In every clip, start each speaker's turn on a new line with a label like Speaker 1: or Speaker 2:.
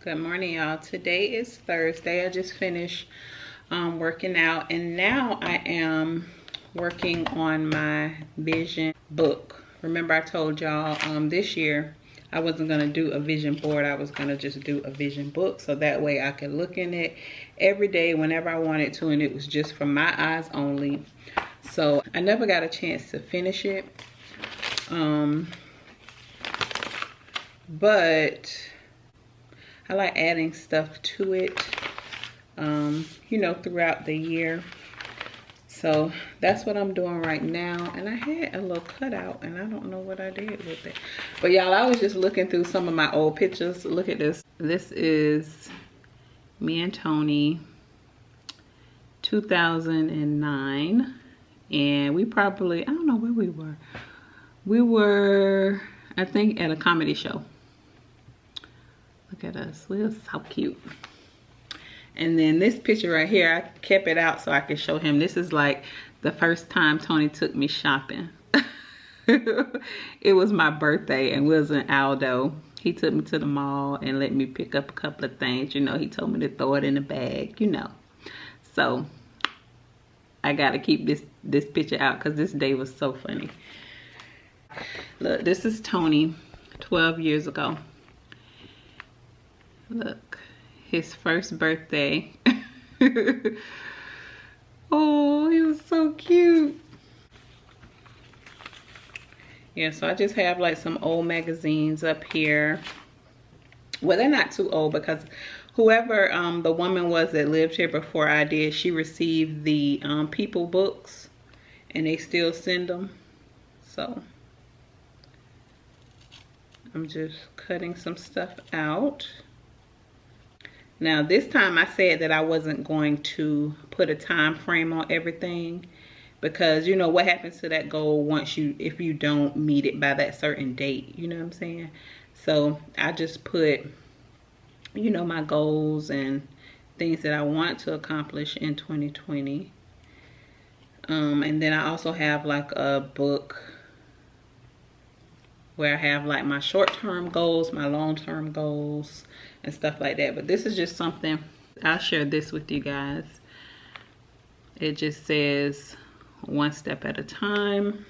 Speaker 1: Good morning, y'all. Today is Thursday. I just finished working out, and now I am working on my vision book. Remember I told y'all this year I wasn't going to do a vision board. I was going to just do a vision book, so that way I could look in it every day whenever I wanted to, and it was just for my eyes only. So I never got a chance to finish it, but I like adding stuff to it, you know, throughout the year. So that's what I'm doing right now. And I had a little cutout, and I don't know what I did with it. But y'all, I was just looking through some of my old pictures. Look at this. This is me and Tony, 2009. And we probably, I don't know where we were. We were, I think, at a comedy show. Look at us, we're so cute. And then this picture right here, I kept it out so I could show him. This is like the first time Tony took me shopping. It was my birthday and we was in Aldo. He took me to the mall and let me pick up a couple of things. You know, he told me to throw it in the bag, you know. So I gotta keep this picture out because this day was so funny. Look, this is Tony 12 years ago. Look, his first birthday. Oh, he was so cute. Yeah, so I just have like some old magazines up here. Well, they're not too old because whoever the woman was that lived here before I did, she received the People books, and they still send them. So I'm just cutting some stuff out. Now this time I said that I wasn't going to put a time frame on everything, because you know what happens to that goal if you don't meet it by that certain date, you know what I'm saying? So I just put, you know, my goals and things that I want to accomplish in 2020. And then I also have like a book where I have like my short-term goals, my long-term goals, and stuff like that. But this is just something, I'll share this with you guys. It just says one step at a time.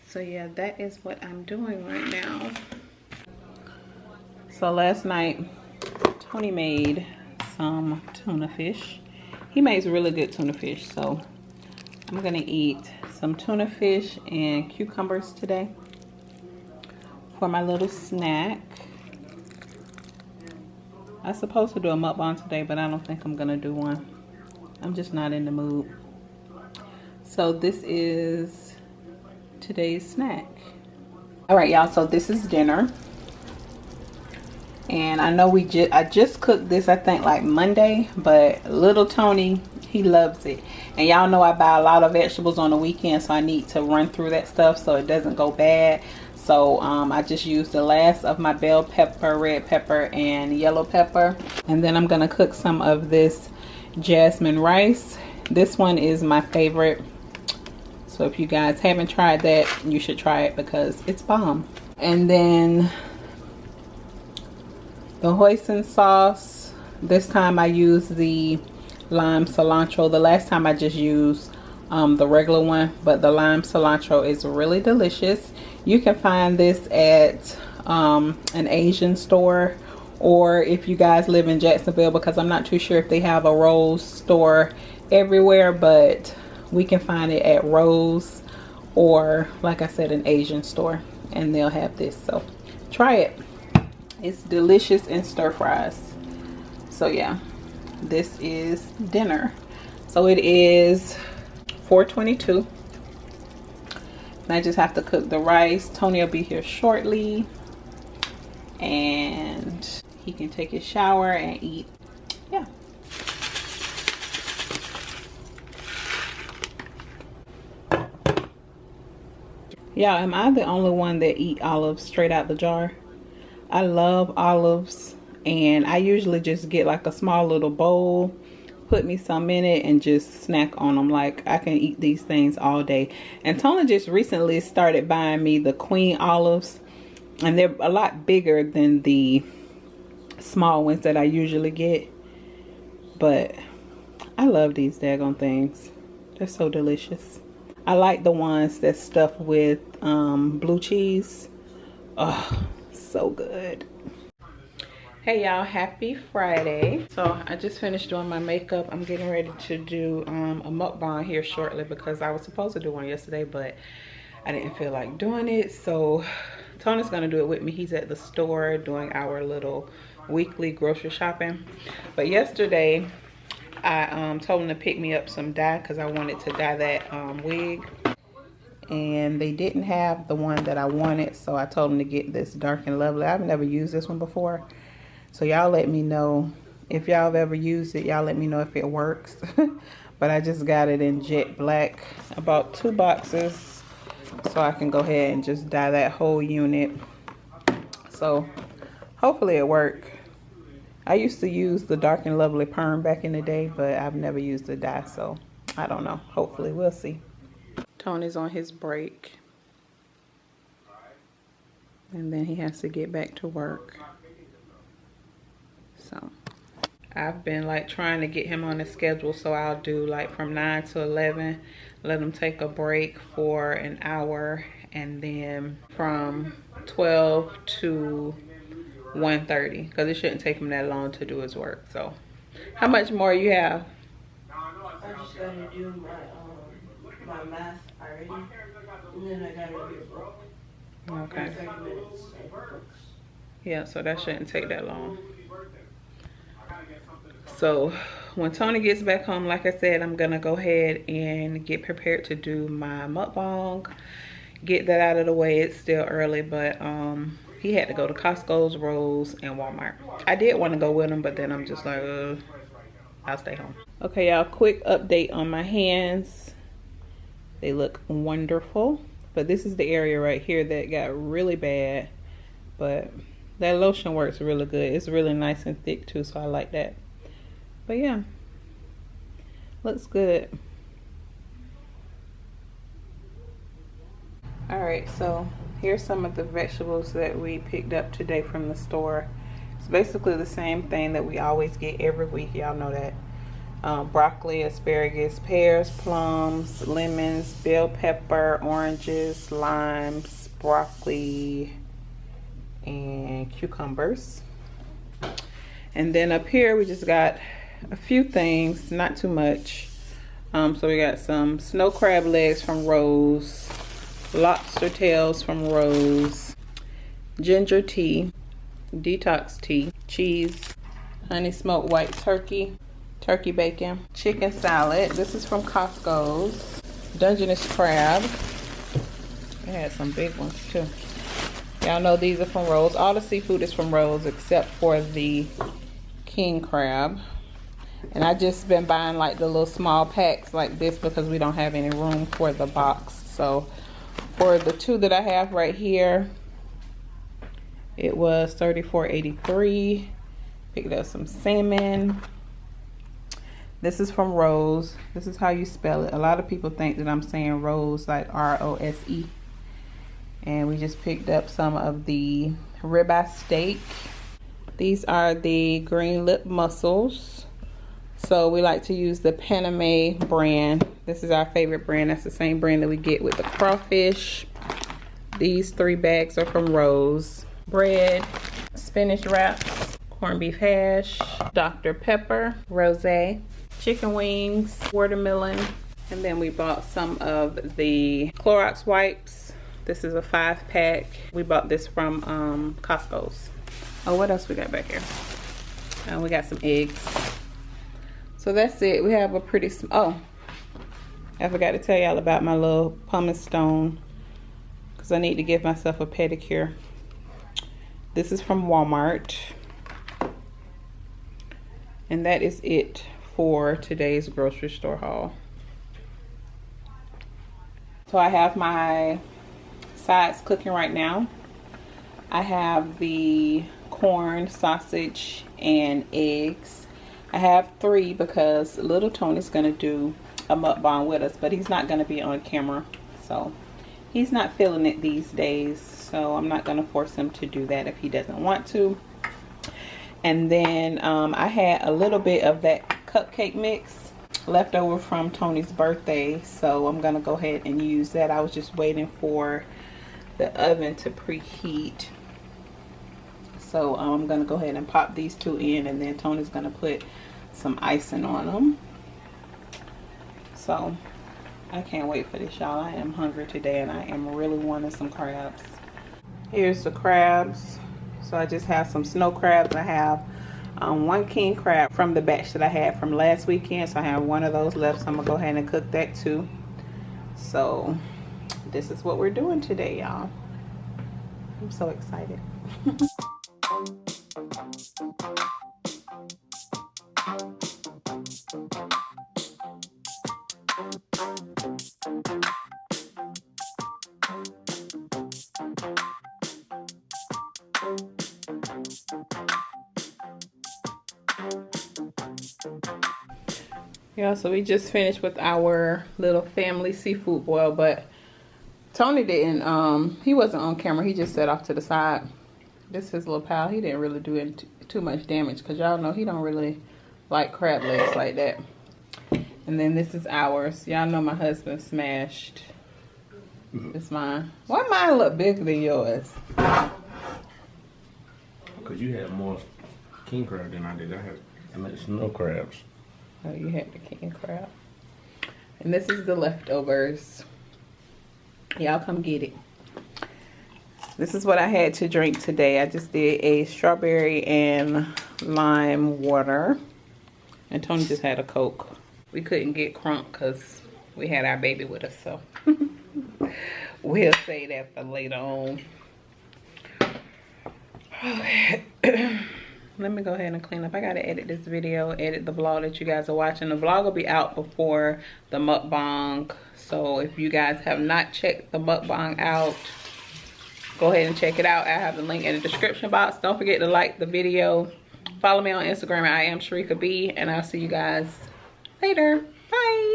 Speaker 1: So yeah, that is what I'm doing right now. So last night, Tony made some tuna fish. He makes really good tuna fish, so I'm gonna eat some tuna fish and cucumbers today for my little snack. I was supposed to do a mukbang today, but I don't think I'm gonna do one. I'm just not in the mood. So this is today's snack. All right, y'all, so this is dinner. And I know I just cooked this, I think like Monday, but little Tony, he loves it. And y'all know I buy a lot of vegetables on the weekend, so I need to run through that stuff so it doesn't go bad. So I just used the last of my bell pepper, red pepper, and yellow pepper. And then I'm gonna cook some of this jasmine rice. This one is my favorite. So if you guys haven't tried that, you should try it because it's bomb. And then the hoisin sauce. This time I used the lime cilantro. The last time I just used the regular one, but the lime cilantro is really delicious. You can find this at an Asian store, or if you guys live in Jacksonville, because I'm not too sure if they have a Rose store everywhere, but we can find it at Rose, or like I said, an Asian store, and they'll have this. So try it. It's delicious in stir fries. So yeah, this is dinner. So it is 4:22. And I just have to cook the rice. Tony will be here shortly, and he can take his shower and eat. Yeah. Yeah, am I the only one that eat olives straight out the jar? I love olives, and I usually just get like a small little bowl, put me some in it, and just snack on them. Like, I can eat these things all day. And Tony just recently started buying me the queen olives. And they're a lot bigger than the small ones that I usually get. But I love these daggone things. They're so delicious. I like the ones that's stuffed with blue cheese. Oh, so good. Hey y'all, happy Friday. So I just finished doing my makeup. I'm getting ready to do a mukbang here shortly because I was supposed to do one yesterday, but I didn't feel like doing it. So Tony's gonna do it with me. He's at the store doing our little weekly grocery shopping. But yesterday I told him to pick me up some dye because I wanted to dye that wig. And they didn't have the one that I wanted, so I told him to get this Dark and Lovely. I've never used this one before. So y'all let me know if y'all have ever used it. Y'all let me know if it works. But I just got it in jet black. I bought 2 boxes so I can go ahead and just dye that whole unit. So hopefully it works. I used to use the Dark and Lovely perm back in the day, but I've never used the dye, so I don't know. Hopefully we'll see. Tony's on his break. And then he has to get back to work. So I've been like trying to get him on a schedule, so I'll do like from 9 to 11, let him take a break for an hour, and then from 12 to 1:30, because it shouldn't take him that long to do his work. So how much more you have?
Speaker 2: I just gotta do my math already, and then I gotta do a book.
Speaker 1: Okay.
Speaker 2: 30 minutes and books.
Speaker 1: Yeah, so that shouldn't take that long. So when Tony gets back home, like I said, I'm gonna go ahead and get prepared to do my mukbang. Get that out of the way. It's still early, but he had to go to Costco's, Rose, and Walmart. I did want to go with him, but then I'm just like, I'll stay home. Okay, y'all, quick update on my hands. They look wonderful, but this is the area right here that got really bad, but that lotion works really good. It's really nice and thick too, so I like that. But yeah, looks good. All right, so here's some of the vegetables that we picked up today from the store. It's basically the same thing that we always get every week. Y'all know that. Broccoli, asparagus, pears, plums, lemons, bell pepper, oranges, limes, broccoli, and cucumbers. And then up here we just got a few things, not too much. So we got some snow crab legs from Rose, lobster tails from Rose, ginger tea, detox tea, cheese, honey smoked white turkey, turkey bacon, chicken salad. This is from Costco's. Dungeness crab. They had some big ones too. Y'all know these are from Rose. All the seafood is from Rose except for the king crab. And I just been buying like the little small packs like this because we don't have any room for the box. So for the 2 that I have right here, it was $34.83. Picked up some salmon. This is from Rose. This is how you spell it. A lot of people think that I'm saying Rose like R-O-S-E. And we just picked up some of the ribeye steak. These are the green lip mussels. So we like to use the Paname brand. This is our favorite brand. That's the same brand that we get with the crawfish. These 3 bags are from Rose. Bread, spinach wraps, corned beef hash, Dr. Pepper, rosé, chicken wings, watermelon, and then we bought some of the Clorox wipes. This is a 5-pack. We bought this from Costco's. Oh, what else we got back here? We got some eggs. So that's it. We have a pretty oh, I forgot to tell y'all about my little pumice stone because I need to give myself a pedicure. This is from Walmart. And that is it for today's grocery store haul. So I have my sides cooking right now. I have the corn, sausage, and eggs. I have 3 because little Tony's gonna do a mukbang with us, but he's not gonna be on camera. So he's not feeling it these days, so I'm not gonna force him to do that if he doesn't want to. And then I had a little bit of that cupcake mix left over from Tony's birthday, so I'm gonna go ahead and use that. I was just waiting for the oven to preheat, so I'm gonna go ahead and pop these two in, and then Tony's gonna put some icing on them. So I can't wait for this, y'all. I am hungry today, and I am really wanting some crabs. Here's the crabs. So I just have some snow crabs. I have one king crab from the batch that I had from last weekend, so I have one of those left, so I'm gonna go ahead and cook that too. So this is what we're doing today, y'all. I'm so excited. Yeah, so we just finished with our little family seafood boil, but Tony didn't, he wasn't on camera. He just sat off to the side. This is his little pal. He didn't really do too much damage, because y'all know he don't really like crab legs like that. And then this is ours. Y'all know my husband smashed. It's mine. Why mine look bigger than yours?
Speaker 3: Because you had more king crab than I did. I made snow crabs.
Speaker 1: Oh, you had the king crab. And this is the leftovers. Y'all come get it. This is what I had to drink today. I just did a strawberry and lime water. And Tony just had a Coke. We couldn't get crunk because we had our baby with us, so we'll say that for later on. Okay. Let me go ahead and clean up. I gotta edit this video, edit the vlog that you guys are watching. The vlog will be out before the mukbang. So if you guys have not checked the mukbang out, go ahead and check it out. I have the link in the description box. Don't forget to like the video. Follow me on Instagram at IAMSHERIKAB, and I'll see you guys later. Bye.